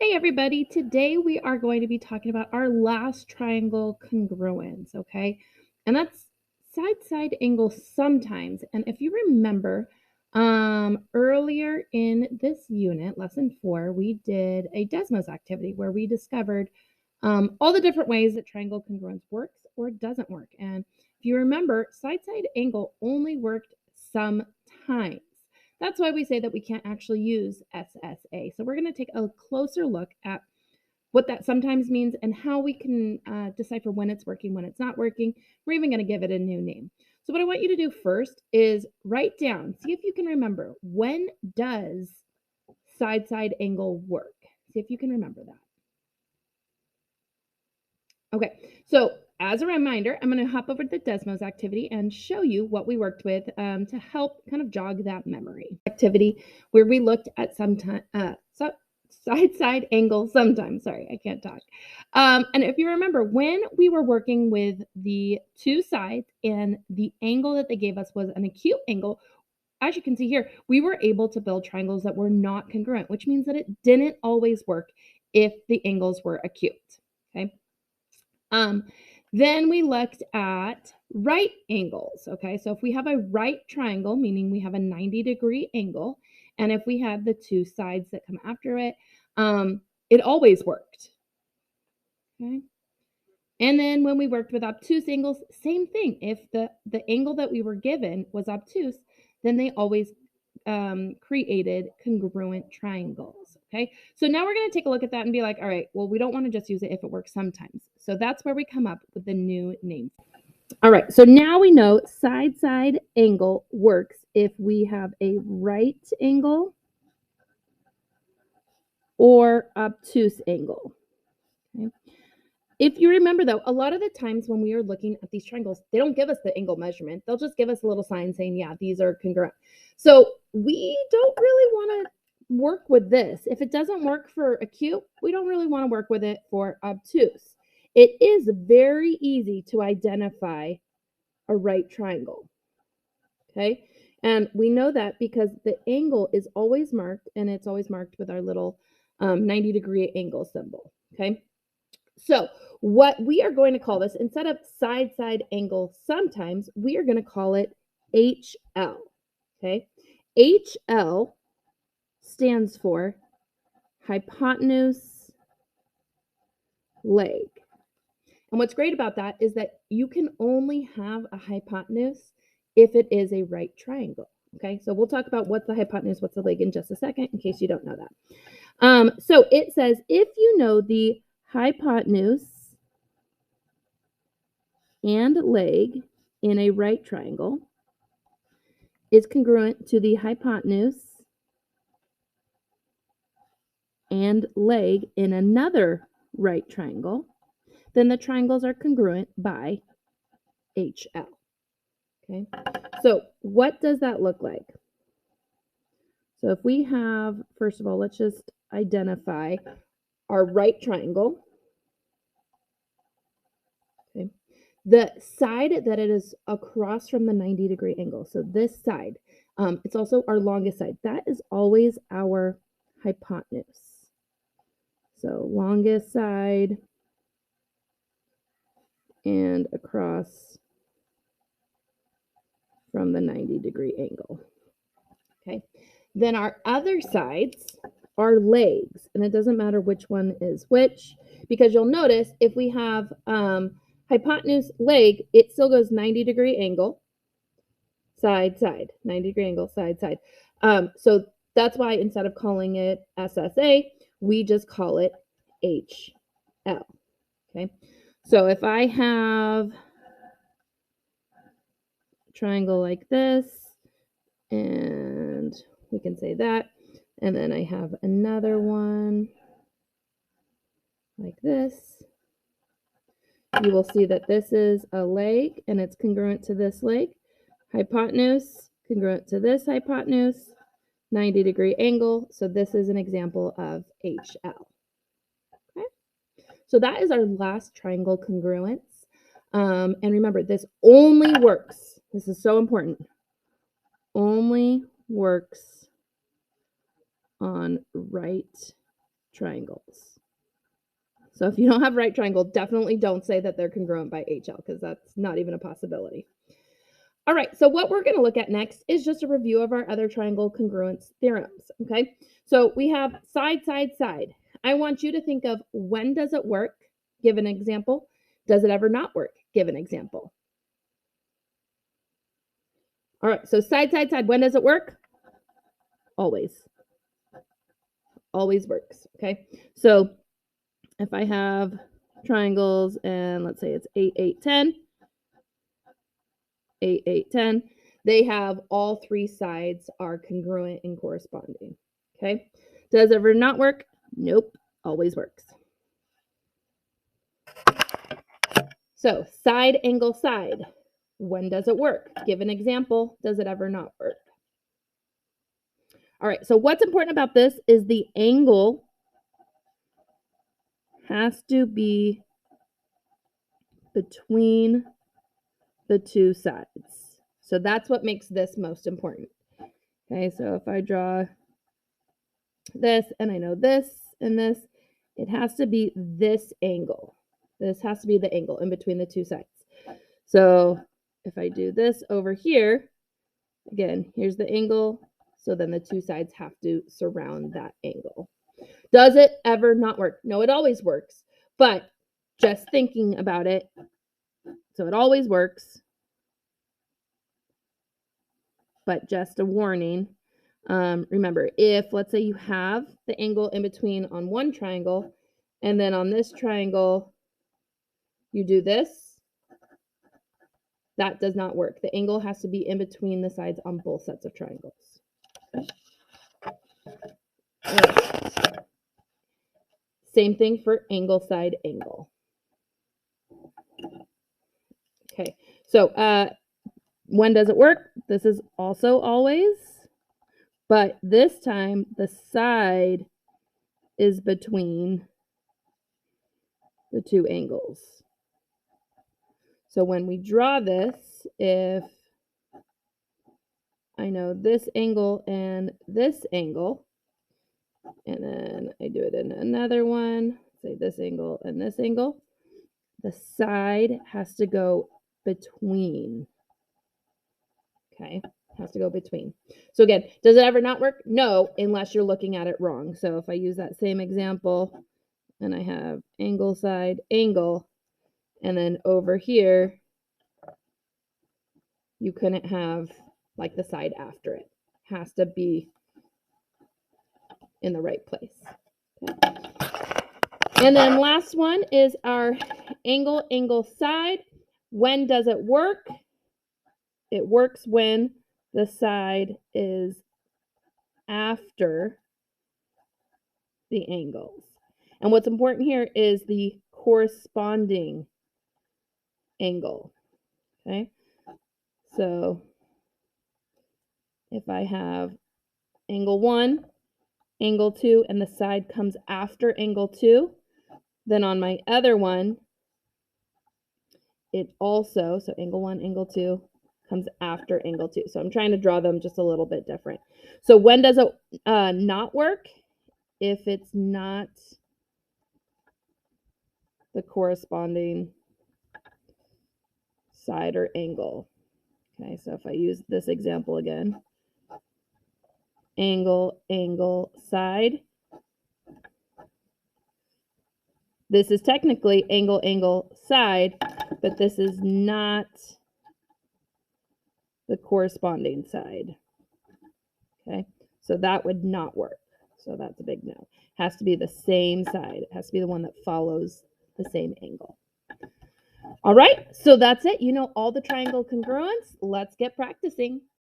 Hey everybody, today we are going to be talking about our last triangle congruence, okay? And that's side angle sometimes. And if you remember, earlier in this unit, lesson 4, we did a Desmos activity where we discovered all the different ways that triangle congruence works or doesn't work. And if you remember, side angle only worked sometimes. That's why we say that we can't actually use SSA. So we're going to take a closer look at what that sometimes means and how we can decipher when it's working, when it's not working. We're even going to give it a new name. So what I want you to do first is write down, see if you can remember, when does side angle work? See if you can remember that. Okay, so as a reminder, I'm going to hop over to the Desmos activity and show you what we worked with to help kind of jog that memory. Activity where we looked at side angle sometimes. Sorry, I can't talk. And if you remember, when we were working with the two sides and the angle that they gave us was an acute angle, as you can see here, we were able to build triangles that were not congruent, which means that it didn't always work if the angles were acute. Okay. Then we looked at right angles. Okay, so if we have a right triangle, meaning we have a 90-degree angle, and if we have the two sides that come after it, it always worked. Okay. And then when we worked with obtuse angles, same thing. If the angle that we were given was obtuse, then they always created congruent triangles. Okay, so now we're going to take a look at that and be like, all right, well, we don't want to just use it if it works sometimes. So that's where we come up with the new name. All right, so now we know side angle works if we have a right angle or obtuse angle. Okay. If you remember, though, a lot of the times when we are looking at these triangles, they don't give us the angle measurement. They'll just give us a little sign saying, yeah, these are congruent. So we don't really want to work with this. If it doesn't work for acute, we don't really want to work with it for obtuse. It is very easy to identify a right triangle. Okay. And we know that because the angle is always marked, and it's always marked with our little 90-degree angle symbol. Okay. So what we are going to call this, instead of side angle sometimes, we are going to call it HL. Okay. HL stands for hypotenuse leg. And what's great about that is that you can only have a hypotenuse if it is a right triangle. Okay, so we'll talk about what's the hypotenuse, what's the leg in just a second, in case you don't know that. So it says if you know the hypotenuse and leg in a right triangle is congruent to the hypotenuse and leg in another right triangle, then the triangles are congruent by HL. Okay, so what does that look like? So if we have, first of all, let's just identify our right triangle. Okay, the side that it is across from the 90-degree angle. So this side, it's also our longest side. That is always our hypotenuse. So longest side and across from the 90-degree angle. Okay. Then our other sides are legs, and it doesn't matter which one is which, because you'll notice if we have hypotenuse leg, it still goes 90-degree angle, side, 90-degree angle, side. So that's why instead of calling it SSA, we just call it HL. Okay. So if I have a triangle like this, and we can say that, and then I have another one like this, you will see that this is a leg and it's congruent to this leg. Hypotenuse congruent to this hypotenuse, 90-degree angle. So this is an example of HL. Okay. So that is our last triangle congruence. And remember, this only works, this is so important, only works on right triangles. So if you don't have right triangle, definitely don't say that they're congruent by HL because that's not even a possibility. All right, so what we're going to look at next is just a review of our other triangle congruence theorems, okay? So we have side, side, side. I want you to think of when does it work? Give an example. Does it ever not work? Give an example. All right, so side, side, side. When does it work? Always. Always works, okay? So if I have triangles and let's say it's 8, 8, 10, 8, 8, 10, they have all three sides are congruent and corresponding, okay? Does it ever not work? Nope, always works. So side, angle, side. When does it work? Give an example. Does it ever not work? All right, so what's important about this is the angle has to be between the two sides. So that's what makes this most important. Okay, so if I draw this and I know this and this, it has to be this angle. This has to be the angle in between the two sides. So if I do this over here, again, here's the angle. So then the two sides have to surround that angle. Does it ever not work? No, it always works. But just thinking about it, so it always works. But just a warning, remember, if let's say you have the angle in between on one triangle, and then on this triangle, you do this, that does not work. The angle has to be in between the sides on both sets of triangles. Right. Same thing for angle, side, angle. Okay, so when does it work? This is also always, but this time the side is between the two angles. So when we draw this, if I know this angle and this angle, and then I do it in another one, say this angle and this angle, the side has to go between. Okay, has to go between. So again, does it ever not work? No, unless you're looking at it wrong. So if I use that same example and I have angle, side, angle, and then over here, you couldn't have like the side after it. Has to be in the right place. Okay. And then last one is our angle, angle, side. When does it work? It works when the side is after the angles. And what's important here is the corresponding angle. Okay, so if I have angle 1, angle 2, and the side comes after angle 2, then on my other one, it also, so angle 1, angle 2, comes after angle 2. So I'm trying to draw them just a little bit different. So when does it not work? If it's not the corresponding side or angle. Okay, so if I use this example again, angle, angle, side. This is technically angle, angle, side, but this is not the corresponding side. Okay, so that would not work. So that's a big no. Has to be the same side. It has to be the one that follows the same angle. All right, so that's it. You know all the triangle congruence. Let's get practicing.